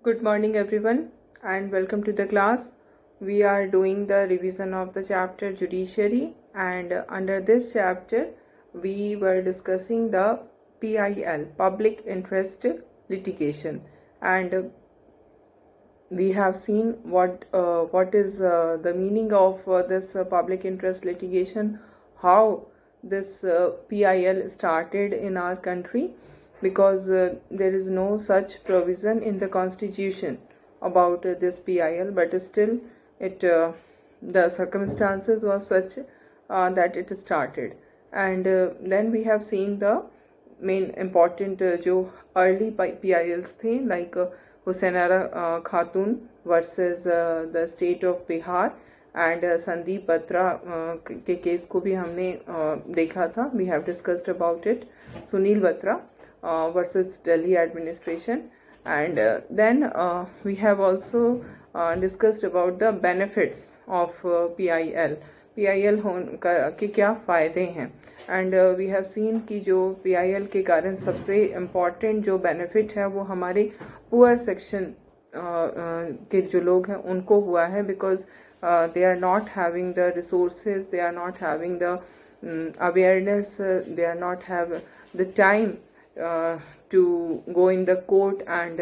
Good morning everyone and welcome to the class. We are doing the revision of the chapter Judiciary, and under this chapter we were discussing the PIL, Public Interest Litigation, and we have seen what is the meaning of this public interest litigation, how this PIL started in our country, because there is no such provision in the constitution about this PIL, but still it the circumstances was such that it started. And then we have seen the main important जो early PILs थे, like Husainara Khatun versus the state of Bihar, and Sandeep Batra के case को भी हमने देखा था. We have discussed about it. Sunil Batra versus Delhi administration, and then we have also discussed about the benefits of PIL. PIL के क्या फ़ायदे हैं, एंड वी हैव सीन कि जो PIL के कारण सबसे इम्पॉर्टेंट जो बेनिफिट है वो हमारे पुअर सेक्शन के जो लोग हैं उनको हुआ है, because they are not having the resources, they are not having the awareness, they are not have the time to go in the court and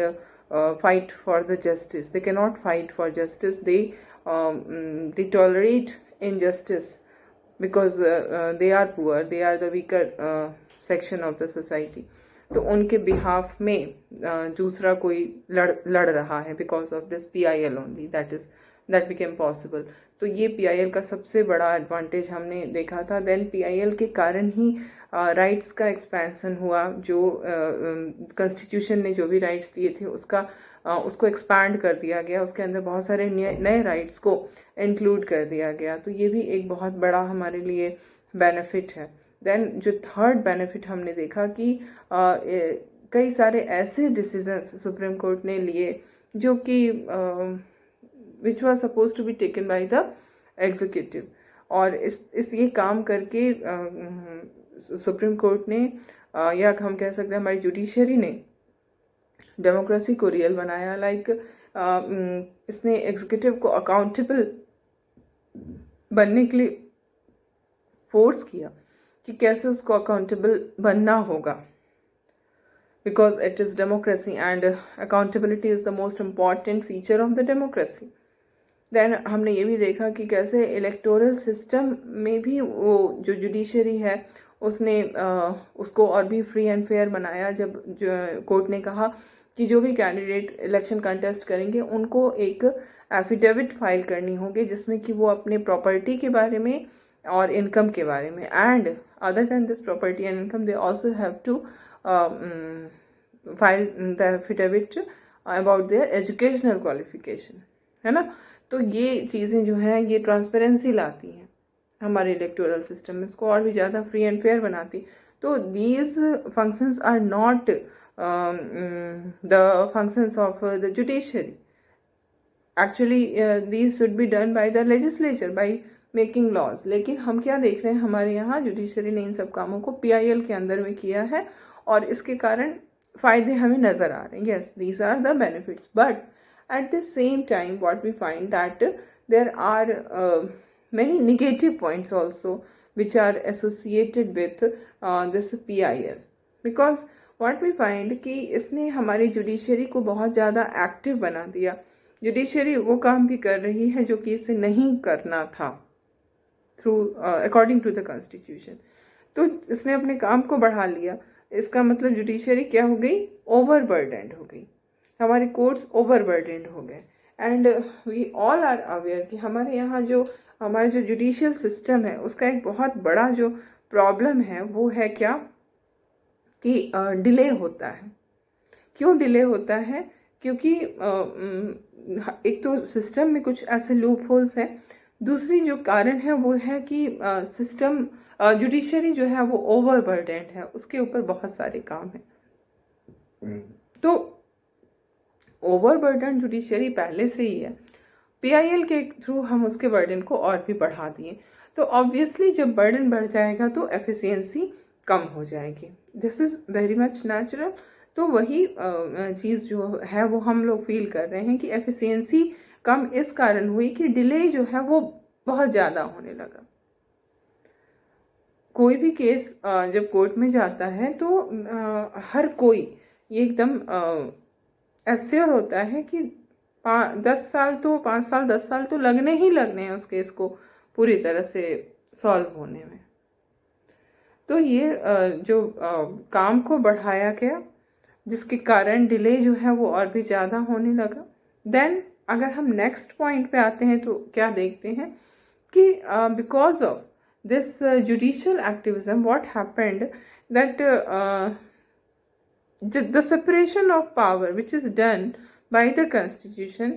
fight for the justice. They cannot fight for justice. They tolerate injustice because they are poor, they are the weaker section of the society. तो उनके behalf में दूसरा कोई लड़ रहा है because of this PIL only, that became possible. तो ये PIL का सबसे बड़ा एडवांटेज हमने देखा था. देन PIL के कारण ही राइट्स का एक्सपेंशन हुआ. जो कॉन्स्टिट्यूशन ने जो भी राइट्स दिए थे उसको एक्सपैंड कर दिया गया, उसके अंदर बहुत सारे नए राइट्स को इंक्लूड कर दिया गया. तो ये भी एक बहुत बड़ा हमारे लिए बेनिफिट है. देन जो थर्ड बेनिफिट हमने देखा कि कई सारे ऐसे डिसीजंस सुप्रीम कोर्ट ने लिए जो कि which was suppose to be taken by the executive, और इस ये काम करके सुप्रीम कोर्ट ने या हम कह सकते हैं हमारी जुडिशरी ने डेमोक्रेसी को रियल बनाया. लाइक इसने एग्जीक्यूटिव को अकाउंटेबल बनने के लिए फोर्स किया कि कैसे उसको अकाउंटेबल बनना होगा, because it is democracy and accountability is the most important feature of the democracy. Then हमने ये भी देखा कि कैसे इलेक्टोरल सिस्टम में भी वो जो जुडिशरी है उसने उसको और भी फ्री एंड फेयर बनाया, जब कोर्ट ने कहा कि जो भी कैंडिडेट इलेक्शन कंटेस्ट करेंगे उनको एक एफिडेविट फाइल करनी होगी जिसमें कि वो अपने प्रॉपर्टी के बारे में और इनकम के बारे में, and other than this property and income they also have to file the affidavit about their educational qualification, है ना. तो ये चीज़ें जो हैं ये ट्रांसपेरेंसी लाती हैं हमारे इलेक्टोरल सिस्टम में, इसको और भी ज़्यादा फ्री एंड फेयर बनाती. तो these functions are not the functions of the judiciary. Actually these should be done by the legislature by making laws. लेकिन हम क्या देख रहे हैं, हमारे यहाँ जुडिशरी ने इन सब कामों को PIL के अंदर में किया है और इसके कारण फ़ायदे हमें नज़र आ रहे हैं. Yes, these are the benefits, but at the same time what we find that there are many negative points also which are associated with this PIL, because what we find कि इसने हमारी जुडिशरी को बहुत ज़्यादा active बना दिया. Judiciary वो काम भी कर रही है जो कि इसे नहीं करना था through according to the constitution. तो इसने अपने काम को बढ़ा लिया. इसका मतलब जुडिशरी क्या हो गई, ओवरबर्डेंड हो गई, हमारे कोर्ट्स ओवरबर्डेंड हो गए. And we all are aware कि हमारे यहाँ जो हमारा जो जुडिशियल सिस्टम है उसका एक बहुत बड़ा जो प्रॉब्लम है वो है क्या कि डिले होता है. क्यों डिले होता है, क्योंकि एक तो सिस्टम में कुछ ऐसे लूप होल्स हैं, दूसरी जो कारण है वो है कि सिस्टम जुडिशरी जो है वो ओवरबर्डेंड है, उसके ऊपर बहुत सारे काम हैं. तो ओवरबर्डन जुडिशरी पहले से ही है, PIL के थ्रू हम उसके बर्डन को और भी बढ़ा दिए. तो ऑब्वियसली जब बर्डन बढ़ जाएगा तो एफिशिएंसी कम हो जाएगी. This is very much natural. तो वही चीज़ जो है वो हम लोग फील कर रहे हैं कि एफिशिएंसी कम इस कारण हुई कि डिले जो है वो बहुत ज़्यादा होने लगा। कोई भी केस जब कोर्ट में जाता है तो हर कोई ये एकदम एश्योर होता है कि 5 साल 10 साल तो लगने ही लगने हैं उस केस को पूरी तरह से सॉल्व होने में। तो ये जो काम को बढ़ाया गया जिसके कारण डिले जो है वो और भी ज़्यादा होने लगा। देन अगर हम नेक्स्ट पॉइंट पे आते हैं तो क्या देखते हैं कि because of this judicial activism, what happened that the separation of power which is done by the constitution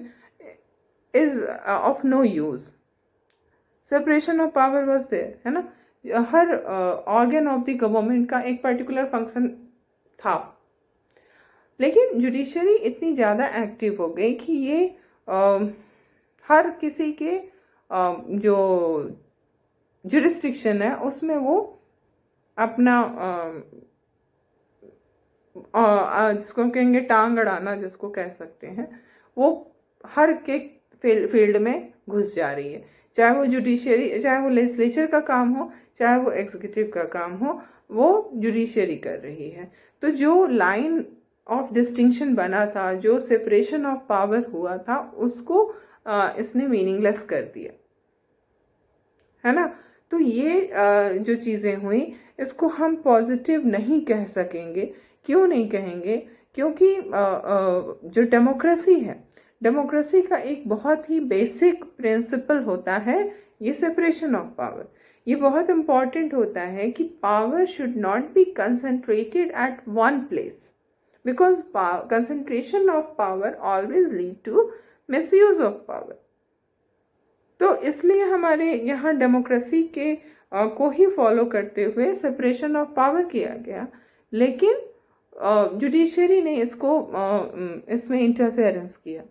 is of no use. Separation of power was there, है ना, हर organ of the government का एक particular function था, लेकिन judiciary इतनी ज़्यादा active हो गई कि ये हर किसी के जो जुरिस्डिक्शन है उसमें वो अपना जिसको कहेंगे टांग अड़ाना जिसको कह सकते हैं, वो हर के फील्ड में घुस जा रही है। चाहे वो जुडिशरी, चाहे वो लेजिस्लेचर का काम हो, चाहे वो एग्जीक्यूटिव का काम हो, वो जुडिशरी कर रही है। तो जो लाइन ऑफ डिस्टिंक्शन बना था, जो सेपरेशन ऑफ पावर हुआ था, उसको इसने मीनिंगलेस कर दिया, है ना। तो ये जो चीज़ें हुई इसको हम पॉजिटिव नहीं कह सकेंगे। क्यों नहीं कहेंगे? क्योंकि जो डेमोक्रेसी है, डेमोक्रेसी का एक बहुत ही बेसिक प्रिंसिपल होता है ये सेपरेशन ऑफ पावर। ये बहुत इम्पॉर्टेंट होता है कि power should not be concentrated at one place, because concentration of power always lead to misuse of power. तो इसलिए हमारे यहाँ डेमोक्रेसी के को ही फॉलो करते हुए सेपरेशन ऑफ पावर किया गया, लेकिन जुडिशरी ने इसको इसमें इंटरफेरेंस किया।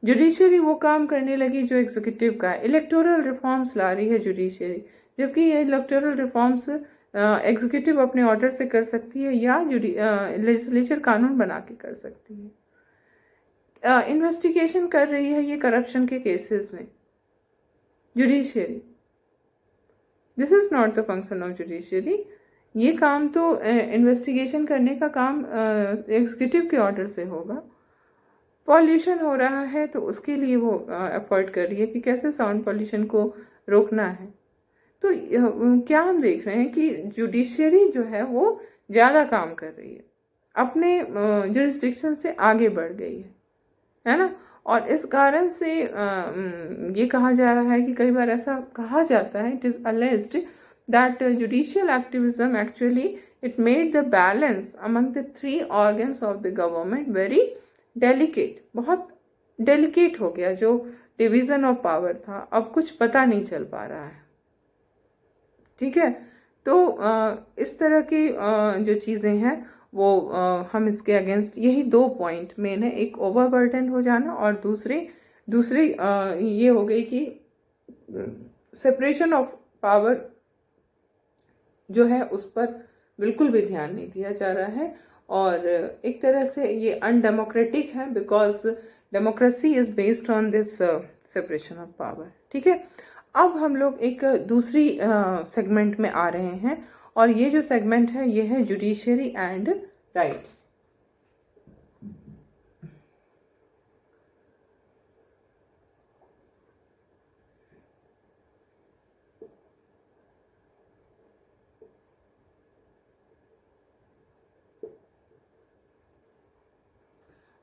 जुडिशरी वो काम करने लगी जो एग्जीक्यूटिव का है। इलेक्टोरल रिफॉर्म्स ला रही है जुडिशरी, जबकि ये इलेक्टोरल रिफॉर्म्स एग्जीक्यूटिव अपने ऑर्डर से कर सकती है या लेजिस्लेचर कानून बना के कर सकती है। इन्वेस्टिगेशन कर रही है ये करप्शन के केसेस में judiciary. This is not the function of judiciary. ये काम तो इन्वेस्टिगेशन करने का काम एग्जीक्यूटिव के ऑर्डर से होगा। पॉल्यूशन हो रहा है तो उसके लिए वो एफर्ट कर रही है कि कैसे साउंड पॉल्यूशन को रोकना है। तो क्या हम देख रहे हैं कि जुडिशरी जो है वो ज़्यादा काम कर रही है, अपने जुरिस्डिक्शन से आगे बढ़ गई है ना। और इस कारण से ये कहा जा रहा है कि कई बार ऐसा कहा जाता है, it is alleged that judicial activism actually it made the balance among the three organs of the government very delicate। बहुत delicate हो गया जो डिवीजन ऑफ पावर था, अब कुछ पता नहीं चल पा रहा है। ठीक है, तो इस तरह की जो चीज़ें हैं वो हम इसके अगेंस्ट, यही 2 पॉइंट मेन है, एक ओवरबर्डन हो जाना और दूसरी ये हो गई कि सेपरेशन ऑफ पावर जो है उस पर बिल्कुल भी ध्यान नहीं दिया जा रहा है, और एक तरह से ये अनडेमोक्रेटिक है, because democracy is based on this separation of power. ठीक है, अब हम लोग एक दूसरी सेगमेंट में आ रहे हैं, और ये जो सेगमेंट है ये है जुडिशरी एंड राइट्स।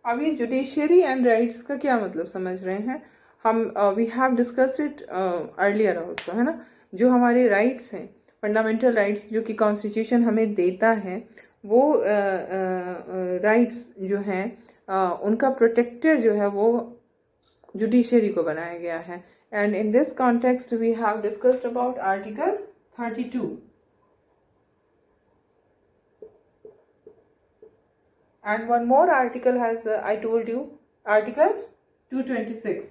अब ये जुडिशरी एंड राइट्स का क्या मतलब समझ रहे हैं हम? We have discussed it earlier also, है ना। जो हमारे राइट्स हैं, फंडामेंटल राइट्स जो कि कॉन्स्टिट्यूशन हमें देता है, वो राइट्स जो हैं उनका प्रोटेक्टर जो है वो जुडिशरी को बनाया गया है। And in this context we have discussed about article 32 and one more article has I told you, article 226।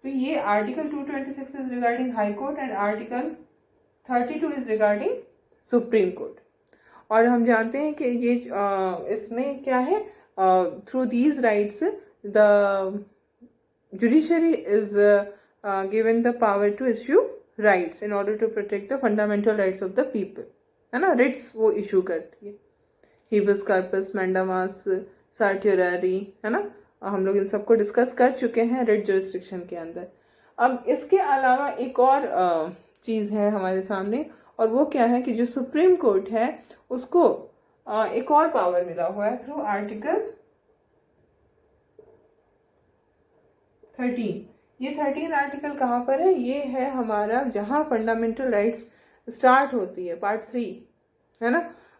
तो ये article 226 is regarding high court and article 32 is regarding supreme court. और हम जानते हैं कि ये इसमें क्या है, through these rights the judiciary is given the power to issue writs in order to protect the fundamental rights of the people, है ना। रिट्स वो इशू करती है, हिबस कार्पस, मैंडामास, सर्टियोरारी, है ना। हम लोग इन सबको डिस्कस कर चुके हैं रिट जुरिस्डिक्शन के अंदर। अब इसके अलावा एक और चीज़ है हमारे सामने, और वो क्या है कि जो सुप्रीम कोर्ट है उसको एक और पावर मिला हुआ है थ्रू आर्टिकल 13। ये 13 आर्टिकल कहाँ पर है? ये है हमारा जहाँ फंडामेंटल राइट्स स्टार्ट होती है, पार्ट 3, है ना।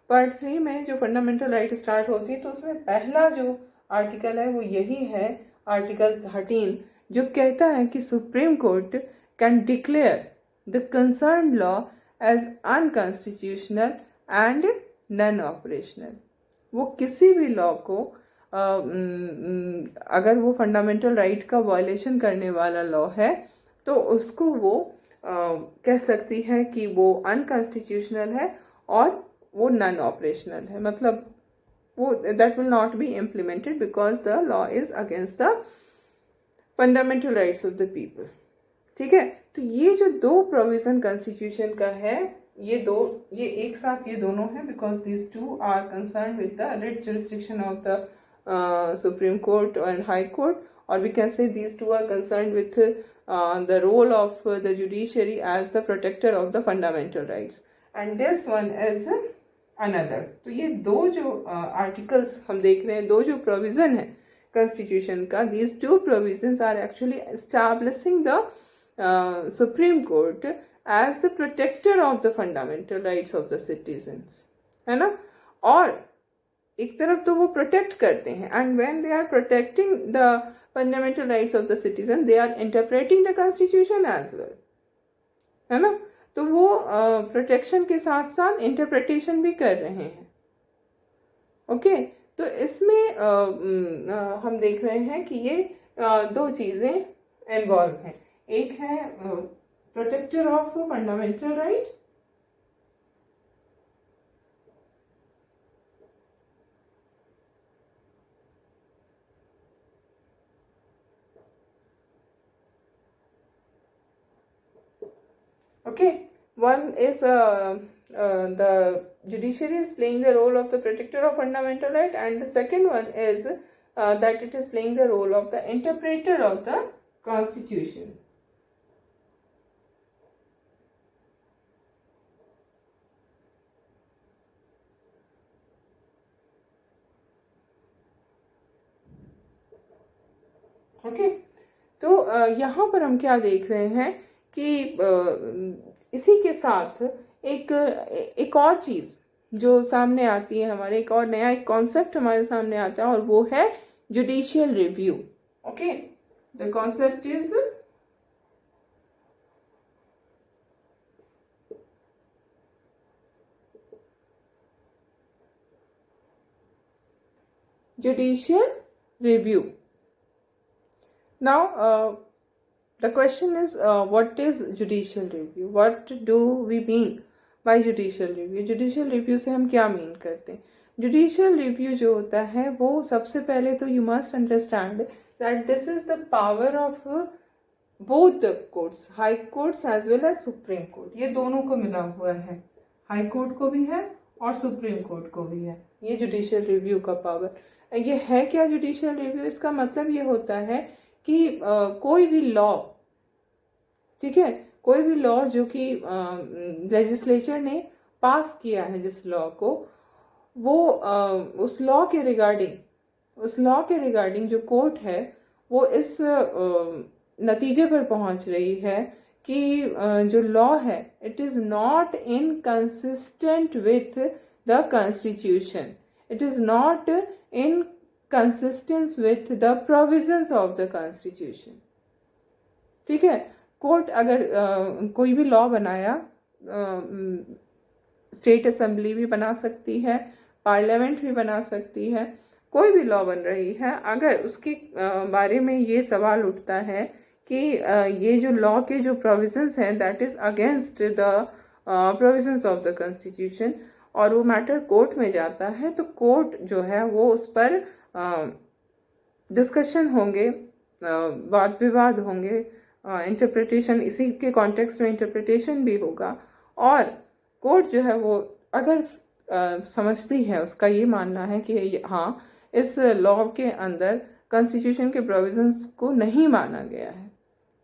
पार्ट 3 में जो फंडामेंटल राइट स्टार्ट होती है तो उसमें पहला जो आर्टिकल है वो यही है, आर्टिकल 13, जो कहता है कि supreme court can declare the concern law as unconstitutional and non operational. वो किसी भी लॉ को अगर वो फंडामेंटल राइट का वायलेशन करने वाला लॉ है तो उसको वो कह सकती है कि वो अनकॉन्स्टिट्यूशनल है और वो नॉन ऑपरेशनल है, मतलब वो that will not be implemented because the law is against the fundamental rights of the people. ठीक है, तो ये जो दो प्रोविजन कॉन्स्टिट्यूशन का है, ये एक साथ ये दोनों है because this two are concern with the writ jurisdiction of the supreme court and high court, or we can say these two are concerned with the role of the judiciary as the protector of the fundamental rights, and this one is another। तो ये दो जो articles हम देख रहे हैं, दो जो प्रोविजन है कॉन्स्टिट्यूशन का, these two provisions are actually establishing the Supreme Court as the protector of the fundamental rights of the citizens, है ना। और एक तरफ तो वो प्रोटेक्ट करते हैं, and when they are protecting the fundamental rights of the citizen they are interpreting the constitution as well, है ना। तो वो प्रोटेक्शन के साथ साथ इंटरप्रिटेशन भी कर रहे हैं। ओके, तो इसमें हम देख रहे हैं कि ये दो चीजें इन्वॉल्व हैं। एक है protector of fundamental right, okay, one is the judiciary is playing the role of the protector of fundamental right, and the second one is that it is playing the role of the interpreter of the constitution। Okay, तो यहाँ पर हम क्या देख रहे हैं कि इसी के साथ एक और चीज जो सामने आती है हमारे, एक और नया एक कॉन्सेप्ट हमारे सामने आता है, और वो है judicial review. Okay, the concept is judicial review. Now, the question is, what is judicial review? What do we mean by judicial review? Judicial review से हम क्या मीन करते हैं? Judicial review जो होता है वो सबसे पहले तो you must understand that this is the power of both the courts, high courts as well as supreme court। ये दोनों को मिला हुआ है, हाई कोर्ट को भी है और सुप्रीम कोर्ट को भी है ये जुडिशियल रिव्यू का पावर। ये है क्या जुडिशियल रिव्यू? इसका मतलब ये होता है कि कोई भी लॉ, ठीक है, कोई भी लॉ जो कि लेजिस्लेचर ने पास किया है, जिस लॉ को, वो उस लॉ के रिगार्डिंग जो कोर्ट है वो इस नतीजे पर पहुंच रही है कि जो लॉ है it is not inconsistent with the constitution, it is not in consistence with the provisions of the constitution। ठीक है, कोर्ट अगर कोई भी लॉ बनाया, स्टेट असेंबली भी बना सकती है, पार्लियामेंट भी बना सकती है, कोई भी लॉ बन रही है, अगर उसके बारे में ये सवाल उठता है कि ये जो लॉ के जो प्रोविजंस हैं that is against the provisions of the constitution और वो मैटर कोर्ट में जाता है, तो कोर्ट जो है वो उस पर डिस्कशन होंगे, वाद विवाद होंगे, इंटरप्रिटेशन, इसी के कॉन्टेक्स्ट में इंटरप्रिटेशन भी होगा। और कोर्ट जो है वो अगर समझती है, उसका ये मानना है कि हाँ इस लॉ के अंदर कॉन्स्टिट्यूशन के प्रोविजंस को नहीं माना गया है,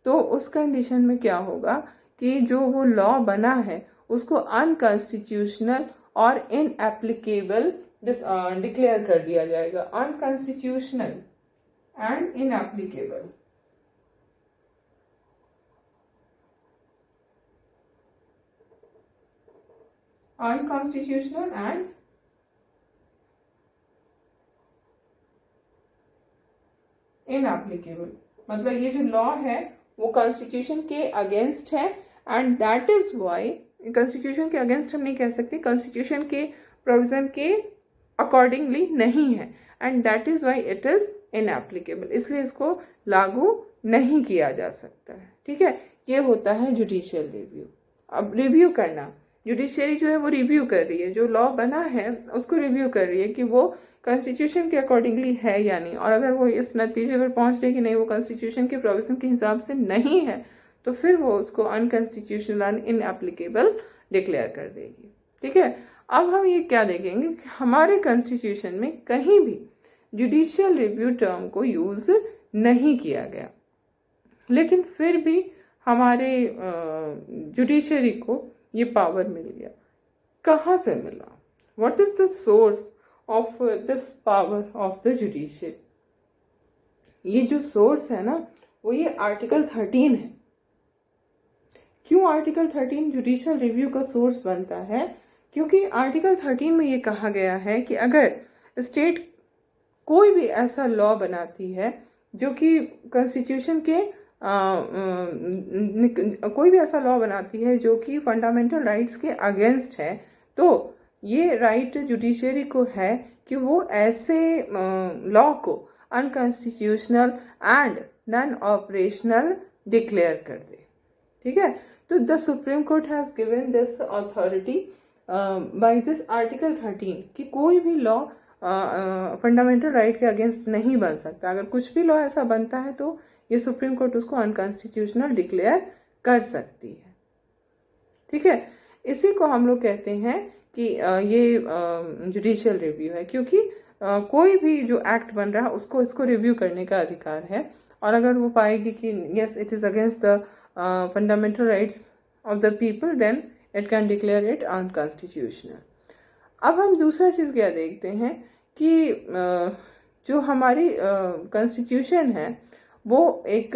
तो उस कंडीशन में क्या होगा कि जो वो लॉ बना है उसको अनकॉन्स्टिट्यूशनल और इनएप्लीकेबल डिक्लेयर कर दिया जाएगा। Unconstitutional and inapplicable. Unconstitutional and inapplicable, मतलब ये जो लॉ है वो कॉन्स्टिट्यूशन के अगेंस्ट है, and that is why, constitution के अगेंस्ट हम नहीं कह सकते, कॉन्स्टिट्यूशन के प्रोविजन के अकॉर्डिंगली नहीं है, and that is why it is inapplicable, इसलिए इसको लागू नहीं किया जा सकता है। ठीक है, ये होता है जुडिशियल रिव्यू। अब रिव्यू करना, जुडिशरी जो है वो रिव्यू कर रही है, जो लॉ बना है उसको रिव्यू कर रही है कि वो कॉन्स्टिट्यूशन के अकॉर्डिंगली है या नहीं, और अगर वो इस नतीजे पर पहुंच रही कि नहीं वो कॉन्स्टिट्यूशन के प्रोविजन के हिसाब से नहीं है, तो फिर वो उसको अनकॉन्स्टिट्यूशनल एंड इनएप्लीकेबल डिक्लेयर कर देगी। ठीक है, अब हम ये क्या देखेंगे कि हमारे कॉन्स्टिट्यूशन में कहीं भी जुडिशियल रिव्यू टर्म को यूज नहीं किया गया, लेकिन फिर भी हमारे जुडिशरी को ये पावर मिल गया। कहाँ से मिला? What is the source of this power of the judiciary? ये जो सोर्स है ना वो ये आर्टिकल 13 है। क्यों आर्टिकल 13 जुडिशियल रिव्यू का सोर्स बनता है? क्योंकि आर्टिकल 13 में ये कहा गया है कि अगर स्टेट कोई भी ऐसा लॉ बनाती है जो कि कॉन्स्टिट्यूशन के कोई भी ऐसा लॉ बनाती है जो कि फंडामेंटल राइट्स के अगेंस्ट है, तो ये राइट जुडिशरी को है कि वो ऐसे लॉ को unconstitutional and non operational declare कर दे। ठीक है, तो the supreme court has given this authority by this article 13 कि कोई भी लॉ फंडामेंटल राइट के अगेंस्ट नहीं बन सकता। अगर कुछ भी लॉ ऐसा बनता है तो ये सुप्रीम कोर्ट उसको अनकॉन्स्टिट्यूशनल डिक्लेयर कर सकती है। ठीक है, इसी को हम लोग कहते हैं कि ये जुडिशियल रिव्यू है, क्योंकि कोई भी जो एक्ट बन रहा है उसको इसको रिव्यू करने का अधिकार है, और अगर वो पाएगी कि yes it is against the fundamental rights of the people, then it can declare it unconstitutional. अब हम दूसरा चीज़ क्या देखते हैं कि जो हमारी कॉन्स्टिट्यूशन है वो एक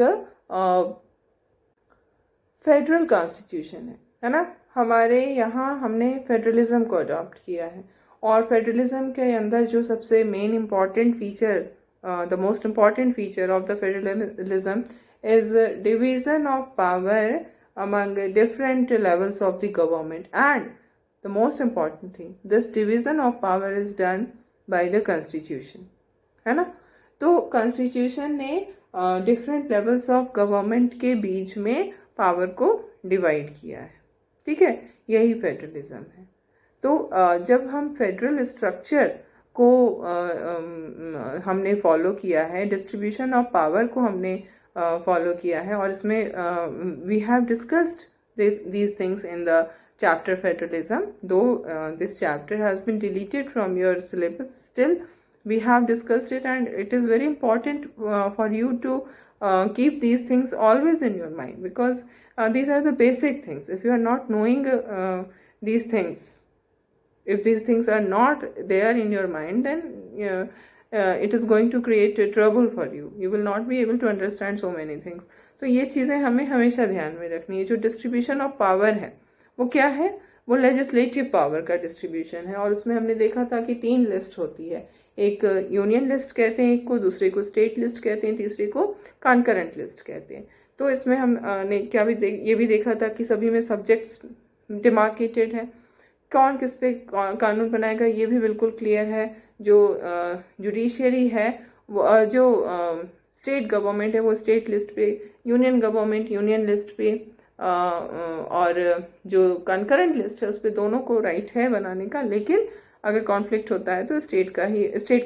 फेडरल कॉन्स्टिट्यूशन है ना। हमारे यहाँ हमने फेडरलिज्म को अडॉप्ट किया है, और फेडरलिज्म के अंदर जो सबसे main important feature, the most important feature of the federalism is division of power among different levels of the government, and the most important thing, this division of power is done by the constitution, है ना। तो constitution ने different levels of government के बीच में power को divide किया है। ठीक है, यही फेडरलिज्म है। तो जब हम फेडरल स्ट्रक्चर को हमने फॉलो किया है, डिस्ट्रीब्यूशन ऑफ पावर को हमने फॉलो किया है, और इसमें we have discussed these things in the chapter federalism, though this chapter has been deleted from your syllabus, still we have discussed it, and it is very important for you to keep these things always in your mind, because these are the basic things. If you are not knowing these things, if these things are not there in your mind, then it is going to create trouble for you. You will not be able to understand so many things. तो ये चीज़ें हमें हमेशा ध्यान में रखनी है। जो डिस्ट्रीब्यूशन ऑफ पावर है वो क्या है? वो लेजिस्लेटिव पावर का डिस्ट्रीब्यूशन है, और उसमें हमने देखा था कि 3 लिस्ट होती है। एक यूनियन लिस्ट कहते हैं, एक को, दूसरे को स्टेट लिस्ट कहते हैं, तीसरे को कॉन्करेंट लिस्ट कहते हैं। तो इसमें हमने क्या भी ये भी देखा था कि सभी में सब्जेक्ट्स डिमार्केटेड है, कौन किस पे कानून बनाएगा ये भी बिल्कुल क्लियर है। जो जुडिशरी है वो जो स्टेट गवर्नमेंट है वो स्टेट लिस्ट पे, यूनियन गवर्नमेंट यूनियन लिस्ट पे, और जो कंकरेंट लिस्ट है उस पर दोनों को राइट है बनाने का, लेकिन अगर कॉन्फ्लिक्ट होता है तो स्टेट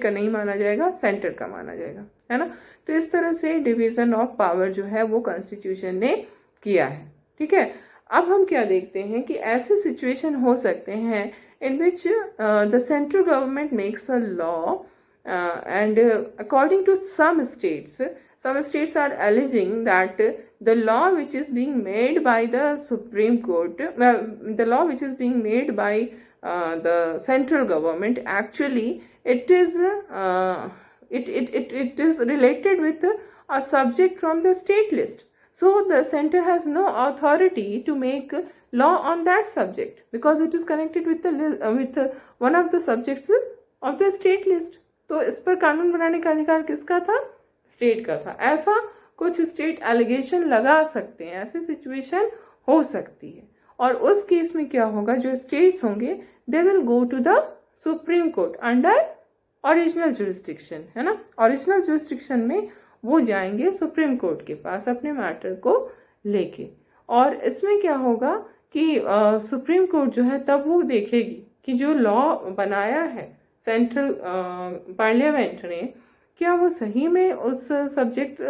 का नहीं माना जाएगा, सेंटर का माना जाएगा, है ना। तो इस तरह से डिवीजन ऑफ पावर जो है वो कॉन्स्टिट्यूशन ने किया है, ठीक है। अब हम क्या देखते हैं कि ऐसे सिचुएशन हो सकते हैं in which the central government makes a law and according to some states are alleging that the law which is being made by the Supreme Court, the law which is being made by the central government, actually it is it is related with a subject from the state list. So the center has no authority to make law on that subject because it is connected with the one of the subjects of the state list. तो इस पर कानून बनाने का अधिकार किसका था? State का था। ऐसा कुछ स्टेट एलिगेशन लगा सकते हैं, ऐसी सिचुएशन हो सकती है। और उस केस में क्या होगा, जो स्टेट्स होंगे they will go to the supreme court under original jurisdiction, है ना। ओरिजिनल जुरिस्डिक्शन में वो जाएंगे सुप्रीम कोर्ट के पास अपने मैटर को लेके। और इसमें क्या होगा कि सुप्रीम कोर्ट जो है तब वो देखेगी कि जो लॉ बनाया है सेंट्रल पार्लियामेंट ने, क्या वो सही में उस सब्जेक्ट,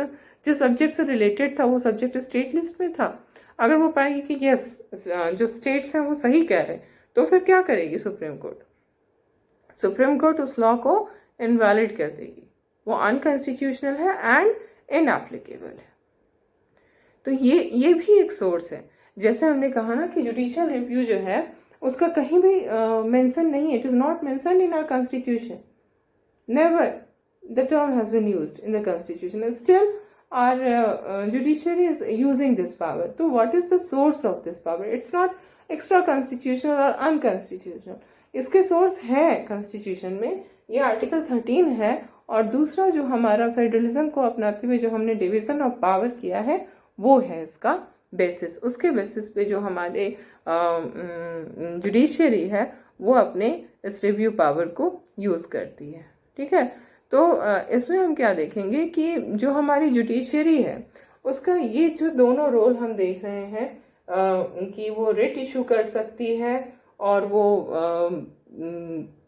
जिस सब्जेक्ट से रिलेटेड था वो सब्जेक्ट स्टेट लिस्ट में था। अगर वो पाएगी कि यस जो स्टेट्स हैं वो सही कह रहे हैं, तो फिर क्या करेगी सुप्रीम कोर्ट? सुप्रीम कोर्ट उस लॉ को इनवैलिड कर देगी, वो अनकॉन्स्टिट्यूशनल है एंड इनएप्लीकेबल है। तो ये भी एक सोर्स है। जैसे हमने कहा ना कि जुडिशियल रिव्यू जो है उसका कहीं भी मेंशन नहीं है, it is not mentioned in our constitution, never the term has been used in the constitution, still our judiciary is using this power. So what is the source of this power? It's not extra constitutional or unconstitutional. इसके source है constitution में, ये article 13 है। और दूसरा जो हमारा federalism को अपनाते हुए जो हमने डिवीजन ऑफ पावर किया है वो है इसका बेसिस। उसके बेसिस पे जो हमारे जुडिशियरी है वो अपने इस रिव्यू पावर को यूज करती है, ठीक है। तो इसमें हम क्या देखेंगे कि जो हमारी जुडिशियरी है उसका ये जो दोनों रोल हम देख रहे हैं कि वो रिट इशू कर सकती है और वो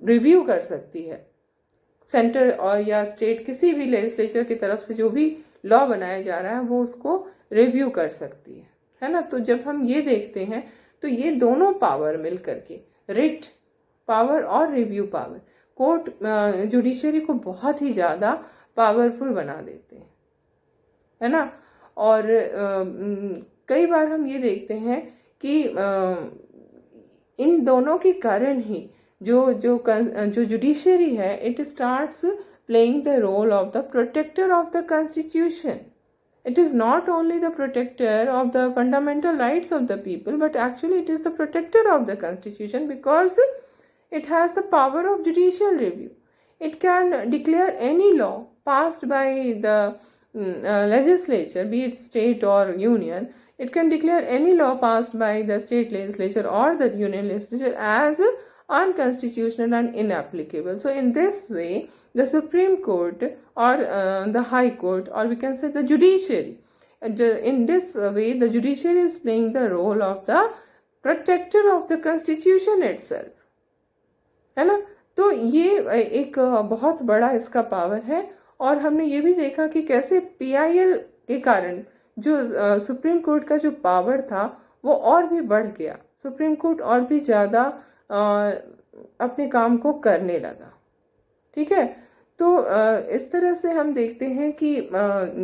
रिव्यू कर सकती है सेंटर और या स्टेट, किसी भी लेजिस्लेचर की तरफ से जो भी लॉ बनाया जा रहा है वो उसको रिव्यू कर सकती है ना। तो जब हम ये देखते हैं तो ये दोनों पावर मिल करके, रिट पावर और रिव्यू पावर, कोर्ट जुडिशरी को बहुत ही ज़्यादा पावरफुल बना देते हैं, है ना। और कई बार हम ये देखते हैं कि इन दोनों के कारण ही जो जुडिशरी है it starts playing the role of the protector of the constitution. It is not only the protector of the fundamental rights of the people, but actually it is the protector of the constitution because it has the power of judicial review. It can declare any law passed by the legislature, be it state or union. It can declare any law passed by the state legislature or the union legislature as unconstitutional and inapplicable. So in this way the Supreme Court or the High Court, or we can say the judiciary, in this way the judiciary is playing the role of the protector of the constitution itself, है ना। तो ये एक बहुत बड़ा इसका power है। और हमने ये भी देखा कि कैसे PIL के कारण जो सुप्रीम कोर्ट का जो पावर था वो और भी बढ़ गया, सुप्रीम कोर्ट और भी ज़्यादा अपने काम को करने लगा, ठीक है। तो इस तरह से हम देखते हैं कि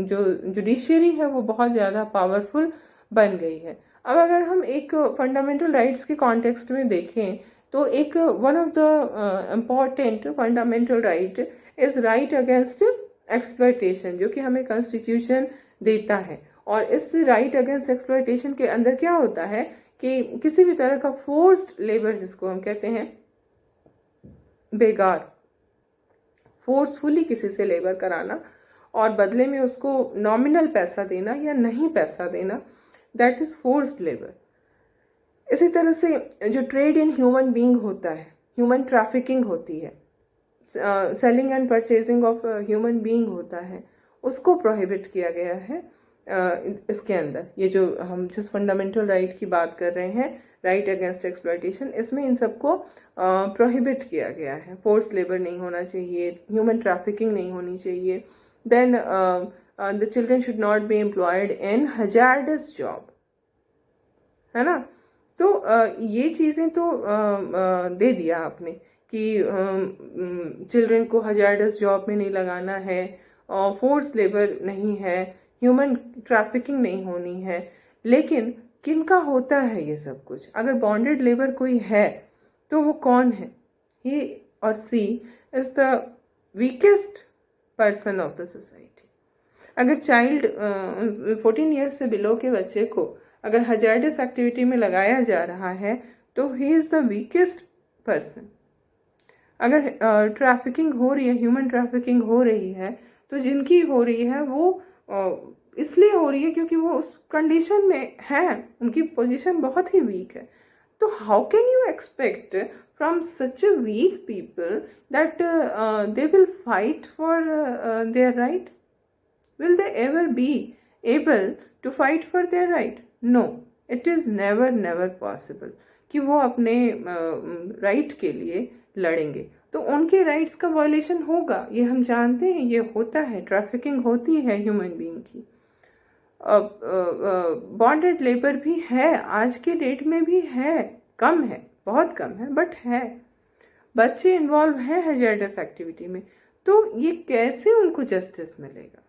जो जुडिशरी है वो बहुत ज़्यादा पावरफुल बन गई है। अब अगर हम एक फंडामेंटल राइट्स के कॉन्टेक्स्ट में देखें तो एक one of the important fundamental right is right against exploitation, जो कि हमें कॉन्स्टिट्यूशन देता है। और इस राइट अगेंस्ट एक्सप्लॉयटेशन के अंदर क्या होता है कि किसी भी तरह का फोर्स्ड लेबर, जिसको हम कहते हैं बेगार, फोर्सफुली किसी से लेबर कराना और बदले में उसको नॉमिनल पैसा देना या नहीं पैसा देना, दैट इज फोर्स्ड लेबर। इसी तरह से जो ट्रेड इन ह्यूमन बीइंग होता है, ह्यूमन ट्रैफिकिंग होती है, selling and purchasing of human being होता है, उसको प्रोहिबिट किया गया है। इसके अंदर ये जो हम जिस फंडामेंटल राइट की बात कर रहे हैं, राइट अगेंस्ट एक्सप्लॉयटेशन, इसमें इन सबको प्रोहिबिट किया गया है। फोर्स लेबर नहीं होना चाहिए, ह्यूमन ट्रैफिकिंग नहीं होनी चाहिए, then the children should not be employed in hazardous job, है ना। तो ये चीज़ें तो दे दिया आपने कि चिल्ड्रन को हजार्डस जॉब में नहीं लगाना है, फोर्स लेबर नहीं है, ह्यूमन ट्रैफिकिंग नहीं होनी है। लेकिन किनका होता है ये सब कुछ? अगर बॉन्डेड लेबर कोई है तो वो कौन है? He or she is the weakest person of the society. अगर चाइल्ड 14 ईयर्स से बिलो के बच्चे को अगर हजार्डस एक्टिविटी में लगाया जा रहा है तो he is the weakest person. अगर ट्रैफिकिंग हो रही है, ह्यूमन ट्रैफिकिंग हो रही है, तो जिनकी हो रही है वो इसलिए हो रही है क्योंकि वो उस कंडीशन में है, उनकी पोजीशन बहुत ही वीक है। तो how can you expect from such a weak people that they will fight for their right? Will they ever be able to fight for their right? No, it is never possible कि वो अपने right के लिए लड़ेंगे। तो उनके rights का violation होगा, ये हम जानते हैं, ये होता है, ट्रैफिकिंग होती है ह्यूमन बीइंग की। बॉन्डेड लेबर भी है, आज के डेट में भी है, कम है, बहुत कम है, बट है। बच्चे इन्वॉल्व हैं हजार्डस एक्टिविटी में, तो ये कैसे उनको जस्टिस मिलेगा?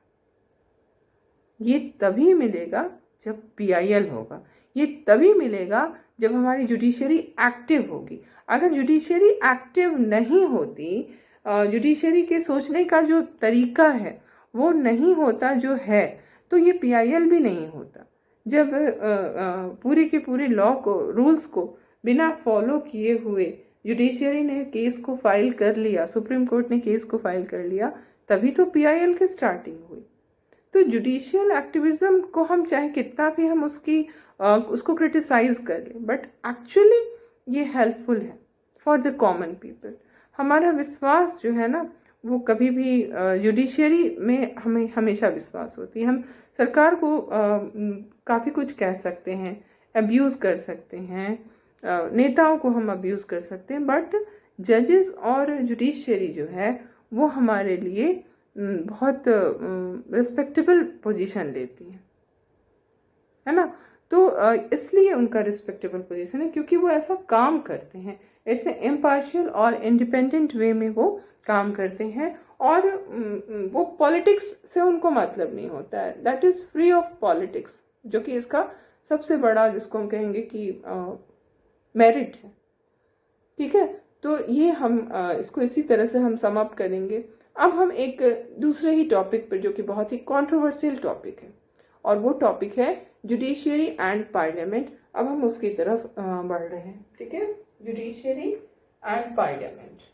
ये तभी मिलेगा जब PIL होगा, ये तभी मिलेगा जब हमारी जुडिशरी एक्टिव होगी। अगर जुडिशरी एक्टिव नहीं होती, जुडिशरी के सोचने का जो तरीका है वो नहीं होता जो है, तो ये PIL भी नहीं होता। जब पूरे के पूरे लॉ को, रूल्स को बिना फॉलो किए हुए जुडिशरी ने केस को फाइल कर लिया, सुप्रीम कोर्ट ने केस को फाइल कर लिया, तभी तो PIL की स्टार्टिंग हुई। तो जुडिशियल एक्टिविज्म को हम चाहे कितना भी हम उसको क्रिटिसाइज कर लें, बट एक्चुअली ये हेल्पफुल है फॉर द कॉमन पीपल। हमारा विश्वास जो है ना, वो कभी भी जुडिशरी में हमें हमेशा विश्वास होती है। हम सरकार को काफ़ी कुछ कह सकते हैं, अब्यूज़ कर सकते हैं, नेताओं को हम अब्यूज़ कर सकते हैं, बट जजेस और जुडिशरी जो है वो हमारे लिए बहुत रिस्पेक्टेबल पोजीशन लेती है ना। तो इसलिए उनका रिस्पेक्टेबल पोजीशन है क्योंकि वो ऐसा काम करते हैं, इतने इम्पार्शियल और इंडिपेंडेंट वे में वो काम करते हैं, और वो पॉलिटिक्स से उनको मतलब नहीं होता है। That is free of politics, जो कि इसका सबसे बड़ा, जिसको हम कहेंगे कि मेरिट है। ठीक है, तो ये हम इसको इसी तरह से हम सम अप करेंगे। अब हम एक दूसरे ही टॉपिक पर, जो कि बहुत ही कंट्रोवर्शियल टॉपिक है, और वो टॉपिक है जुडिशियरी एंड पार्लियामेंट। अब हम उसकी तरफ बढ़ रहे हैं। ठीक है, judiciary and parliament.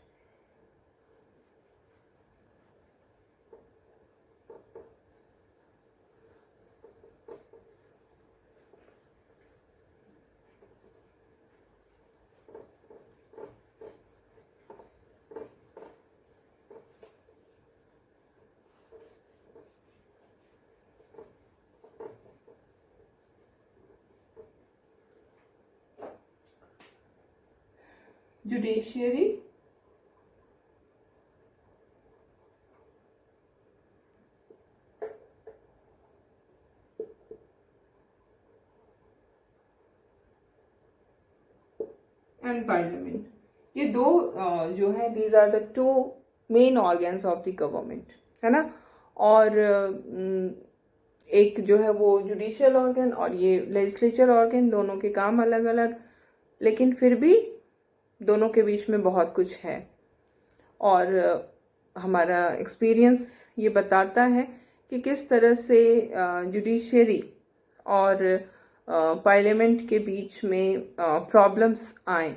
Judiciary and parliament, ये दो जो है, these are the two main organs of the government, है ना। और एक जो है वो जुडिशियल ऑर्गन और ये लेजिस्लेचर ऑर्गन, दोनों के काम अलग अलग, लेकिन फिर भी दोनों के बीच में बहुत कुछ है। और हमारा एक्सपीरियंस ये बताता है कि किस तरह से जुडिशरी और पार्लियामेंट के बीच में प्रॉब्लम्स आए,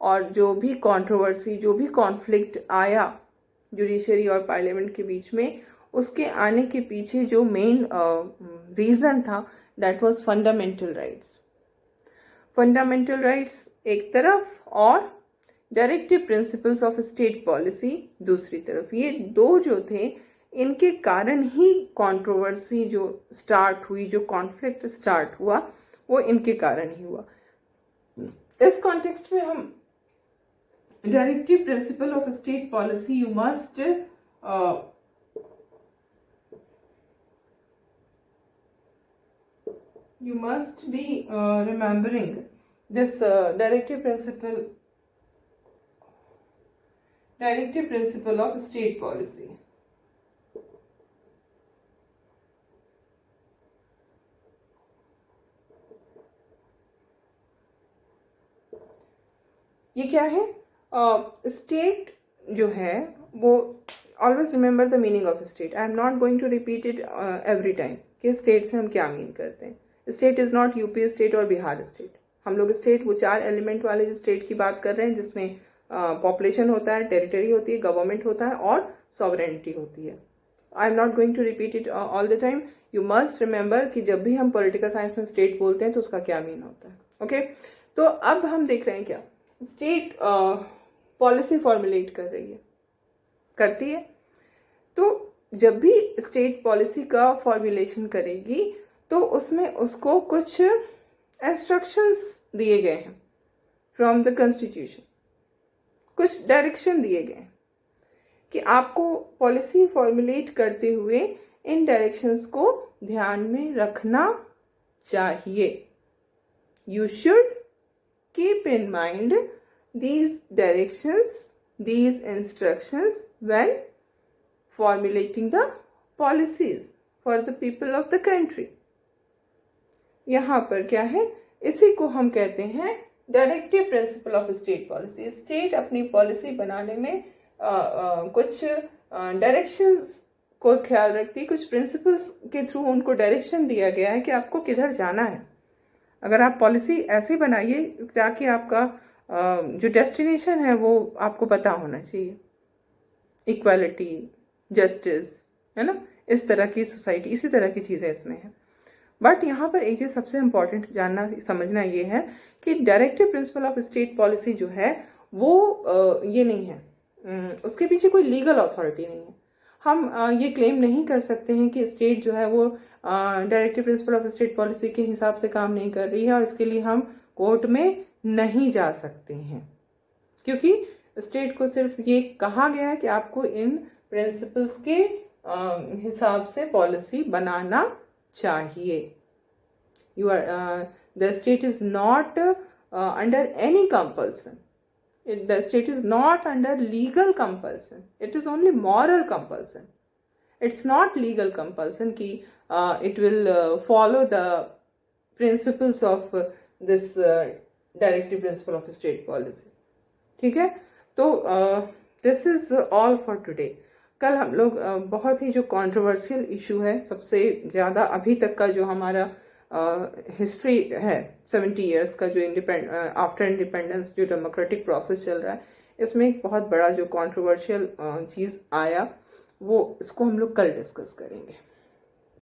और जो भी कंट्रोवर्सी, जो भी कॉन्फ्लिक्ट आया जुडिशरी और पार्लियामेंट के बीच में, उसके आने के पीछे जो मेन रीज़न था, that was fundamental rights. Fundamental rights एक तरफ और directive principles of state policy दूसरी तरफ, ये दो जो थे, इनके कारण ही कंट्रोवर्सी जो स्टार्ट हुई, जो कॉन्फ्लिक्ट स्टार्ट हुआ, वो इनके कारण ही हुआ। इस कॉन्टेक्स्ट में हम directive principle of state policy, you must be remembering this directive principle of state policy. ये क्या है? स्टेट जो है वो, always remember the meaning of state. I am not going to repeat it every time कि state से हम क्या मीन करते हैं। State is not UP state और बिहार स्टेट। हम लोग स्टेट वो 4 एलिमेंट वाले स्टेट की बात कर रहे हैं, जिसमें पॉपुलेशन होता है, टेरिटरी होती है, गवर्नमेंट होता है और सॉवरेनिटी होती है। I am not going to repeat it all the time. You must remember कि जब भी हम पॉलिटिकल साइंस में स्टेट बोलते हैं तो उसका क्या मीन होता है। ओके, तो अब हम देख रहे हैं क्या स्टेट पॉलिसी फॉर्मुलेट कर रही है, करती है। तो जब भी स्टेट पॉलिसी का फॉर्मुलेशन करेगी तो उसमें उसको कुछ इंस्ट्रक्शंस दिए गए हैं फ्रॉम द कॉन्स्टिट्यूशन, कुछ डायरेक्शन दिए गए हैं कि आपको पॉलिसी फॉर्मुलेट करते हुए इन डायरेक्शंस को ध्यान में रखना चाहिए। You should keep in mind these directions, these instructions when formulating the policies for the people of the country. यहाँ पर क्या है, इसी को हम कहते हैं directive principle of state policy. State अपनी पॉलिसी बनाने में कुछ डायरेक्शंस को ख्याल रखती है, कुछ प्रिंसिपल्स के थ्रू उनको डायरेक्शन दिया गया है कि आपको किधर जाना है। अगर आप पॉलिसी ऐसी बनाइए ताकि आपका जो डेस्टिनेशन है वो आपको पता होना चाहिए। इक्वालिटी, जस्टिस, है ना, इस तरह की सोसाइटी, इसी तरह की चीज़ें इसमें है। बट यहाँ पर एक चीज़ सबसे इम्पॉर्टेंट जानना समझना ये है कि directive principle of state policy जो है वो ये नहीं है, उसके पीछे कोई लीगल अथॉरिटी नहीं है। हम ये क्लेम नहीं कर सकते हैं कि स्टेट जो है वो directive principle of state policy के हिसाब से काम नहीं कर रही है और इसके लिए हम कोर्ट में नहीं जा सकते हैं, क्योंकि स्टेट को सिर्फ ये कहा गया है कि आपको इन प्रिंसिपल्स के हिसाब से पॉलिसी बनाना चाहिए। You are the state is not under any compulsion, the state is not under legal compulsion, it is only moral compulsion. It's not legal compulsion कि it will follow the principles of this directive principle of state policy. ठीक है, तो this is all for today. कल हम लोग बहुत ही जो controversial issue है, सबसे ज़्यादा अभी तक का जो हमारा हिस्ट्री है 70 इयर्स का, जो आफ्टर इंडिपेंडेंस जो डेमोक्रेटिक प्रोसेस चल रहा है, इसमें एक बहुत बड़ा जो कंट्रोवर्शियल चीज़ आया, वो इसको हम लोग कल डिस्कस करेंगे।